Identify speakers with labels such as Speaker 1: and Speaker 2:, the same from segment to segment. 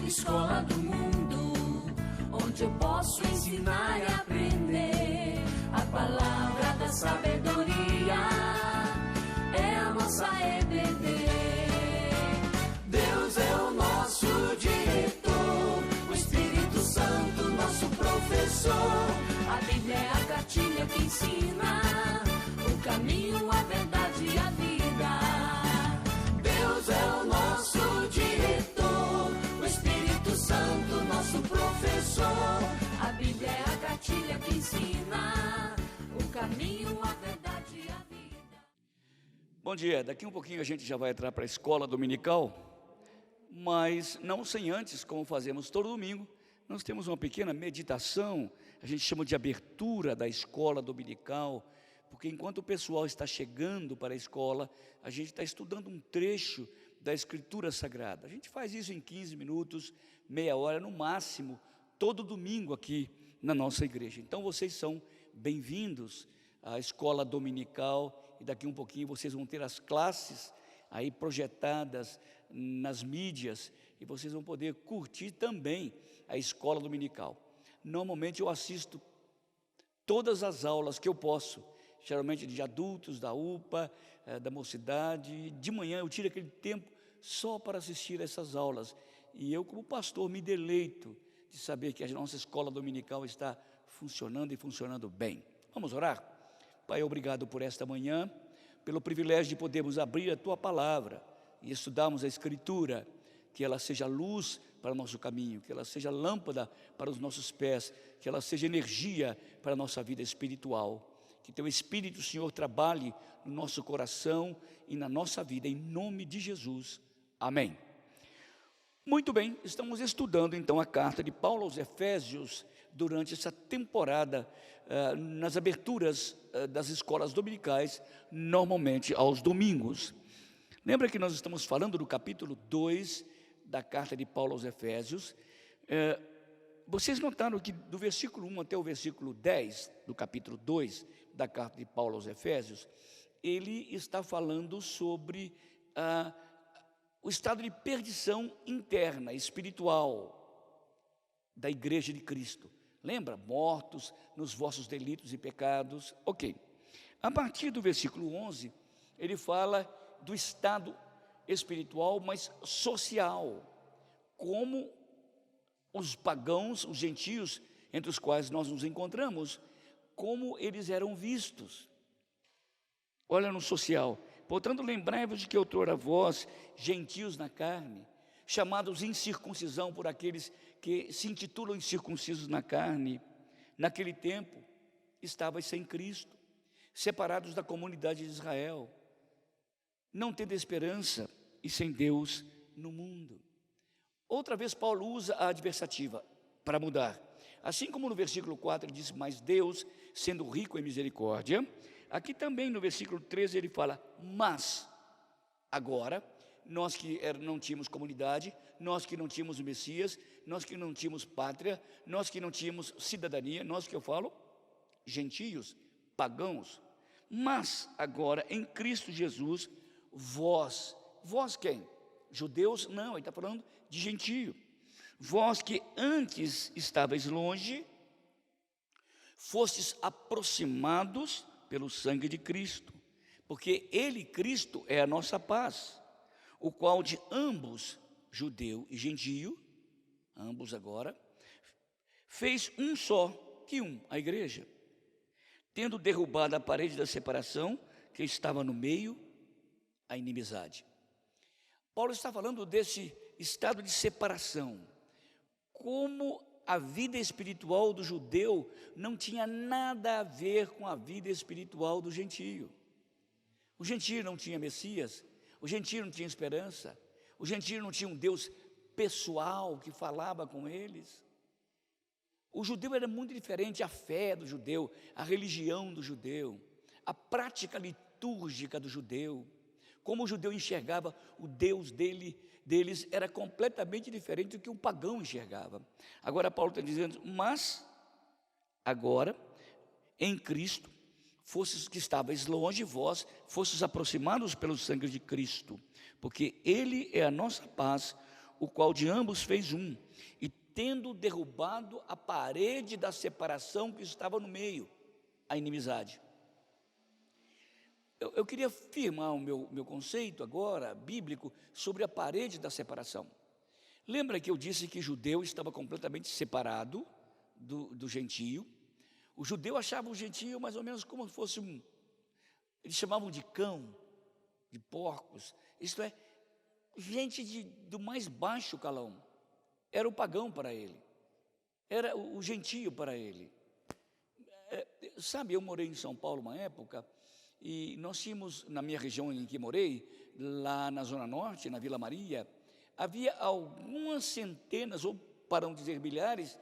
Speaker 1: escola do mundo, onde eu posso ensinar e aprender. A palavra da sabedoria é a nossa EBD. Deus é o nosso diretor, o Espírito Santo nosso professor. A Bíblia é a cartilha que ensina o caminho, a verdade e a vida. Deus é o nosso diretor, o Espírito Santo nosso professor. A Bíblia é a cartilha que ensina o caminho, a verdade e a vida.
Speaker 2: Bom dia, daqui um pouquinho a gente já vai entrar para a escola dominical, mas não sem antes, como fazemos todo domingo, nós temos uma pequena meditação, a gente chama de abertura da escola dominical, porque enquanto o pessoal está chegando para a escola, a gente está estudando um trecho da Escritura Sagrada. A gente faz isso em 15 minutos, meia hora no máximo, todo domingo aqui na nossa igreja. Então vocês são bem-vindos à escola dominical, e daqui um pouquinho vocês vão ter as classes aí projetadas nas mídias, e vocês vão poder curtir também a escola dominical. Normalmente eu assisto todas as aulas que eu posso, geralmente de adultos, da UPA, da mocidade. De manhã eu tiro aquele tempo só para assistir essas aulas, e eu, como pastor, me deleito de saber que a nossa escola dominical está funcionando e funcionando bem. Vamos orar? Pai, obrigado por esta manhã, pelo privilégio de podermos abrir a Tua palavra e estudarmos a Escritura, que ela seja luz para o nosso caminho, que ela seja lâmpada para os nossos pés, que ela seja energia para a nossa vida espiritual. Que Teu Espírito, Senhor, trabalhe no nosso coração e na nossa vida, em nome de Jesus. Amém. Muito bem, estamos estudando então a carta de Paulo aos Efésios durante essa temporada, nas aberturas das escolas dominicais, normalmente aos domingos. Lembra que nós estamos falando do capítulo 2 da carta de Paulo aos Efésios? Vocês notaram que do versículo 1 até o versículo 10 do capítulo 2 da carta de Paulo aos Efésios, ele está falando sobre o estado de perdição interna, espiritual da igreja de Cristo. Lembra? Mortos nos vossos delitos e pecados. Ok. A partir do versículo 11, ele fala do estado espiritual, mas social, como os pagãos, os gentios, entre os quais nós nos encontramos, como eles eram vistos. Olha no social: portanto, lembrai-vos de que outrora vós, gentios na carne, chamados incircuncisão por aqueles que se intitulam incircuncisos na carne, naquele tempo estavais sem Cristo, separados da comunidade de Israel, não tendo esperança e sem Deus no mundo. Outra vez Paulo usa a adversativa para mudar. Assim como no versículo 4 ele diz: mas Deus, sendo rico em misericórdia, aqui também no versículo 13 ele fala: mas agora, nós que não tínhamos comunidade, nós que não tínhamos o Messias, nós que não tínhamos pátria, nós que não tínhamos cidadania, nós que eu falo, gentios, pagãos, mas agora em Cristo Jesus, vós quem? Judeus? Não, ele está falando de gentio. Vós que antes estáveis longe, fostes aproximados pelo sangue de Cristo, porque Ele, Cristo, é a nossa paz, o qual de ambos, judeu e gentio, ambos agora, fez um só, que a igreja, tendo derrubado a parede da separação que estava no meio, a inimizade. Paulo está falando desse estado de separação, como a vida espiritual do judeu não tinha nada a ver com a vida espiritual do gentio. O gentio não tinha Messias, o gentio não tinha esperança, o gentio não tinha um Deus pessoal que falava com eles. O judeu era muito diferente, a fé do judeu, a religião do judeu, a prática litúrgica do judeu, como o judeu enxergava o Deus deles era completamente diferente do que o pagão enxergava. Agora Paulo está dizendo: mas agora em Cristo, fostes que estáveis longe, vós fostes aproximados pelo sangue de Cristo, porque Ele é a nossa paz, o qual de ambos fez um, e tendo derrubado a parede da separação que estava no meio, a inimizade. Eu queria firmar o meu conceito agora, bíblico, sobre a parede da separação. Lembra que eu disse que judeu estava completamente separado do gentio? O judeu achava o gentio mais ou menos como se fosse eles chamavam de cão, de porcos, isto é, gente do mais baixo calão. Era o pagão para ele, era o gentio para ele. Sabe, eu morei em São Paulo uma época, e nós tínhamos, na minha região em que morei, lá na Zona Norte, na Vila Maria, havia algumas centenas, ou para não dizer milhares,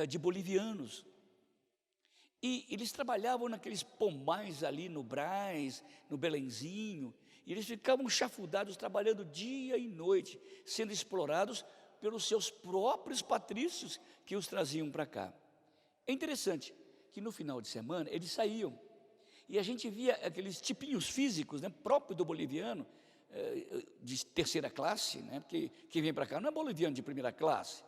Speaker 2: de bolivianos. E eles trabalhavam naqueles pombais ali no Brás, no Belenzinho, e eles ficavam chafudados, trabalhando dia e noite, sendo explorados pelos seus próprios patrícios que os traziam para cá. É interessante que no final de semana eles saíam, e a gente via aqueles tipinhos físicos, né, próprio do boliviano, de terceira classe, né, porque quem vem para cá não é boliviano de primeira classe.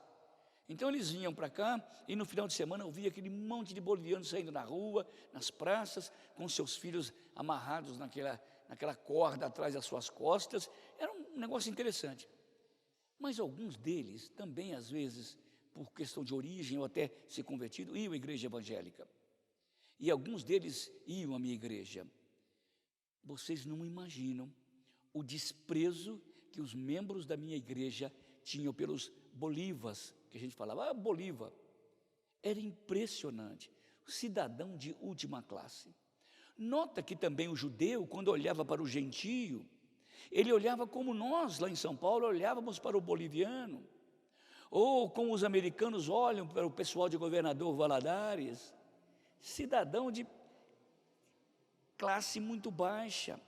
Speaker 2: Então eles vinham para cá, e no final de semana eu via aquele monte de bolivianos saindo na rua, nas praças, com seus filhos amarrados naquela corda atrás das suas costas. Era um negócio interessante. Mas alguns deles também, às vezes, por questão de origem ou até se convertido, iam à igreja evangélica. E alguns deles iam à minha igreja. Vocês não imaginam o desprezo que os membros da minha igreja tinham pelos bolivas, que a gente falava, Bolívar. Era impressionante, cidadão de última classe. Nota que também o judeu, quando olhava para o gentio, ele olhava como nós, lá em São Paulo, olhávamos para o boliviano, ou como os americanos olham para o pessoal de Governador Valadares, cidadão de classe muito baixa.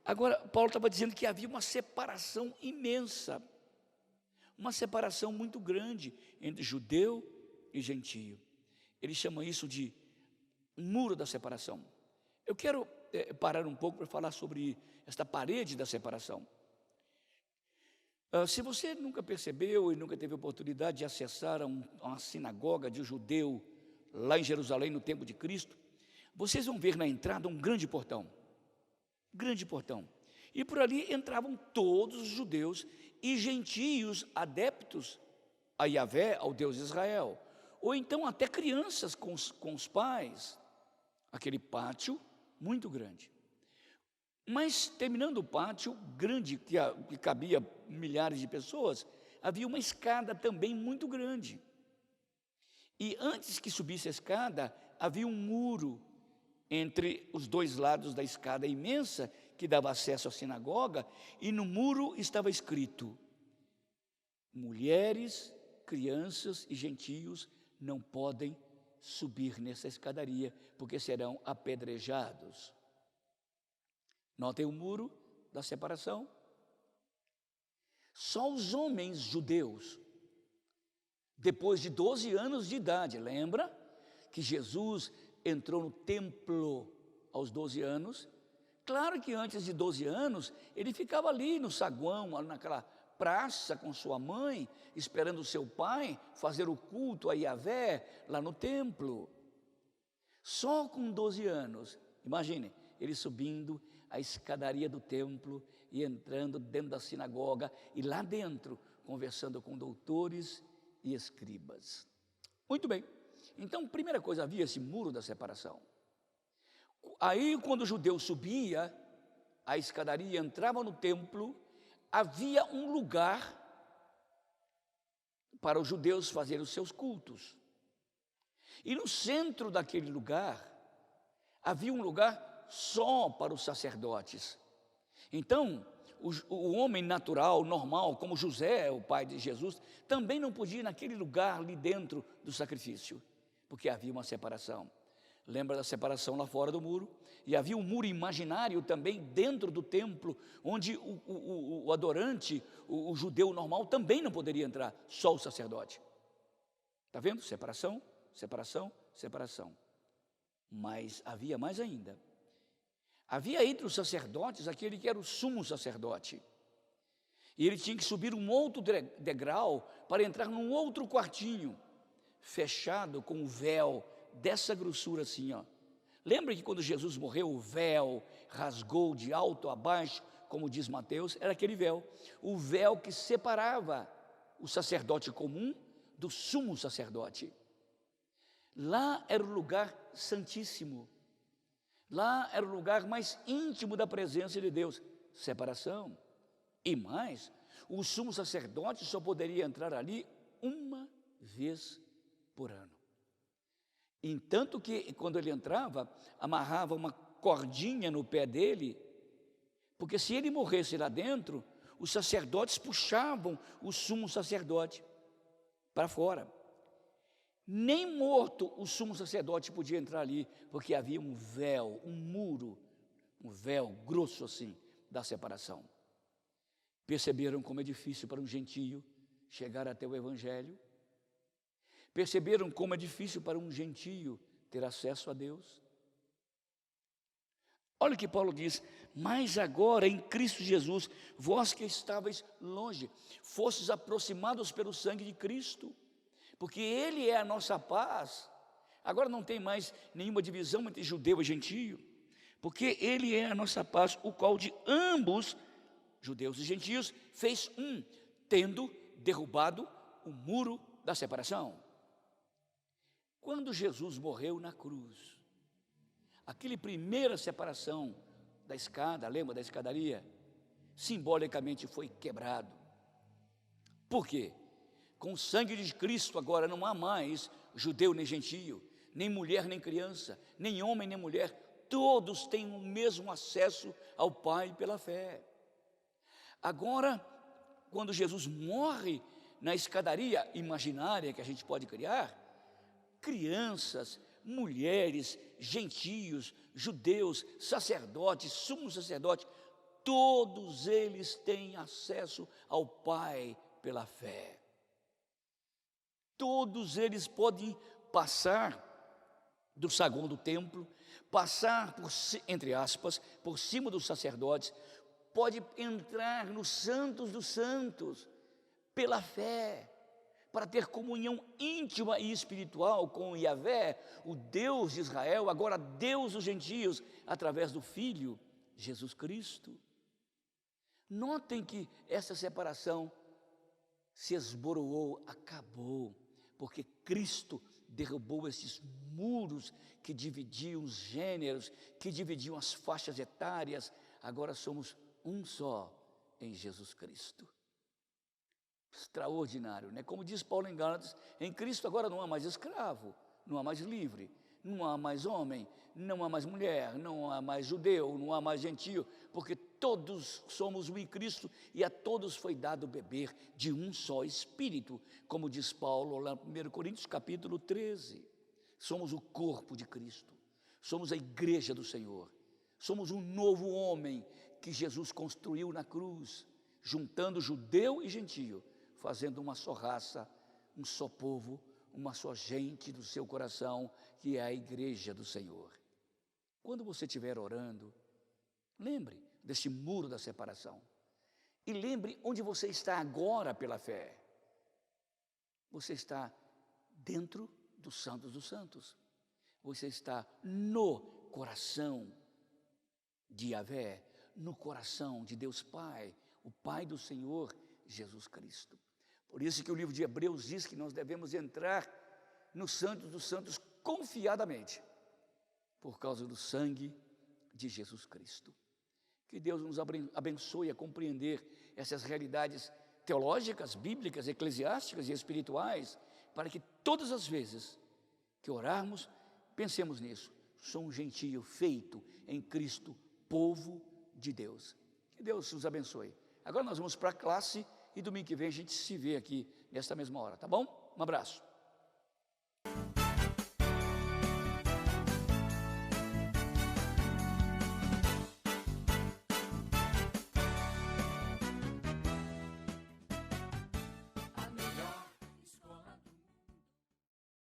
Speaker 2: Agora, Paulo estava dizendo que havia uma separação imensa, uma separação muito grande entre judeu e gentio. Ele chama isso de muro da separação. Eu quero parar um pouco para falar sobre esta parede da separação. Se você nunca percebeu e nunca teve oportunidade de acessar uma sinagoga de judeu lá em Jerusalém no tempo de Cristo, vocês vão ver na entrada um grande portão, e por ali entravam todos os judeus e gentios adeptos a Yahvé, ao Deus de Israel, ou então até crianças com os pais, aquele pátio muito grande. Mas terminando o pátio grande, que cabia milhares de pessoas, havia uma escada também muito grande. E antes que subisse a escada, havia um muro entre os dois lados da escada imensa, que dava acesso à sinagoga, e no muro estava escrito: mulheres, crianças e gentios não podem subir nessa escadaria, porque serão apedrejados. Notem o muro da separação. Só os homens judeus, depois de 12 anos de idade, lembra que Jesus entrou no templo aos 12 anos? Claro que antes de 12 anos, ele ficava ali no saguão, naquela praça com sua mãe, esperando o seu pai fazer o culto a Yahvé lá no templo. Só com 12 anos, imagine, ele subindo a escadaria do templo e entrando dentro da sinagoga, e lá dentro conversando com doutores e escribas. Muito bem, então primeira coisa, havia esse muro da separação. Aí quando o judeu subia a escadaria, entrava no templo, havia um lugar para os judeus fazerem os seus cultos. E no centro daquele lugar, havia um lugar só para os sacerdotes. Então, o homem natural, normal, como José, o pai de Jesus, também não podia ir naquele lugar ali dentro do sacrifício, porque havia uma separação. Lembra da separação lá fora do muro? E havia um muro imaginário também dentro do templo, onde o adorante, o judeu normal, também não poderia entrar, só o sacerdote. Está vendo? Separação, separação, separação. Mas havia mais ainda. Havia entre os sacerdotes aquele que era o sumo sacerdote. E ele tinha que subir um outro degrau para entrar num outro quartinho, fechado com um véu dessa grossura assim, ó. Lembra que quando Jesus morreu, o véu rasgou de alto a baixo, como diz Mateus? Era aquele véu, o véu que separava o sacerdote comum do sumo sacerdote. Lá era o lugar santíssimo, lá era o lugar mais íntimo da presença de Deus, separação. E mais, o sumo sacerdote só poderia entrar ali uma vez por ano. Entanto que, quando ele entrava, amarrava uma cordinha no pé dele, porque se ele morresse lá dentro, os sacerdotes puxavam o sumo sacerdote para fora. Nem morto o sumo sacerdote podia entrar ali, porque havia um véu, um muro, um véu grosso assim, da separação. Perceberam como é difícil para um gentio chegar até o Evangelho? Perceberam como é difícil para um gentio ter acesso a Deus? Olha o que Paulo diz: mas agora em Cristo Jesus, vós que estáveis longe, fostes aproximados pelo sangue de Cristo, porque Ele é a nossa paz. Agora não tem mais nenhuma divisão entre judeu e gentio, porque Ele é a nossa paz, o qual de ambos, judeus e gentios, fez um, tendo derrubado o muro da separação. Quando Jesus morreu na cruz, aquele primeira separação da escada, lembra da escadaria? Simbolicamente foi quebrado. Por quê? Com o sangue de Cristo agora não há mais judeu nem gentio, nem mulher nem criança, nem homem nem mulher, todos têm o mesmo acesso ao Pai pela fé. Agora, quando Jesus morre na escadaria imaginária que a gente pode criar, crianças, mulheres, gentios, judeus, sacerdotes, sumo sacerdote, todos eles têm acesso ao Pai pela fé. Todos eles podem passar do saguão do templo, passar por, entre aspas, por cima dos sacerdotes, pode entrar nos santos dos santos pela fé, para ter comunhão íntima e espiritual com Yahvé, o Deus de Israel, agora Deus dos gentios, através do Filho, Jesus Cristo. Notem que essa separação se esboroou, acabou, porque Cristo derrubou esses muros que dividiam os gêneros, que dividiam as faixas etárias. Agora somos um só em Jesus Cristo. Extraordinário, né? Como diz Paulo em Gálatas, em Cristo agora não há mais escravo, não há mais livre, não há mais homem, não há mais mulher, não há mais judeu, não há mais gentio, porque todos somos um em Cristo e a todos foi dado beber de um só Espírito, como diz Paulo lá em 1 Coríntios capítulo 13. Somos o corpo de Cristo, somos a igreja do Senhor, somos um novo homem que Jesus construiu na cruz, juntando judeu e gentio, fazendo uma só raça, um só povo, uma só gente do seu coração, que é a igreja do Senhor. Quando você estiver orando, lembre deste muro da separação, e lembre onde você está agora pela fé. Você está dentro dos santos dos santos, você está no coração de Yahvé, no coração de Deus Pai, o Pai do Senhor Jesus Cristo. Por isso que o livro de Hebreus diz que nós devemos entrar no Santo dos Santos confiadamente, por causa do sangue de Jesus Cristo. Que Deus nos abençoe a compreender essas realidades teológicas, bíblicas, eclesiásticas e espirituais, para que todas as vezes que orarmos, pensemos nisso. Sou um gentio feito em Cristo, povo de Deus. Que Deus nos abençoe. Agora nós vamos para a classe e domingo que vem a gente se vê aqui nesta mesma hora, tá bom? Um abraço.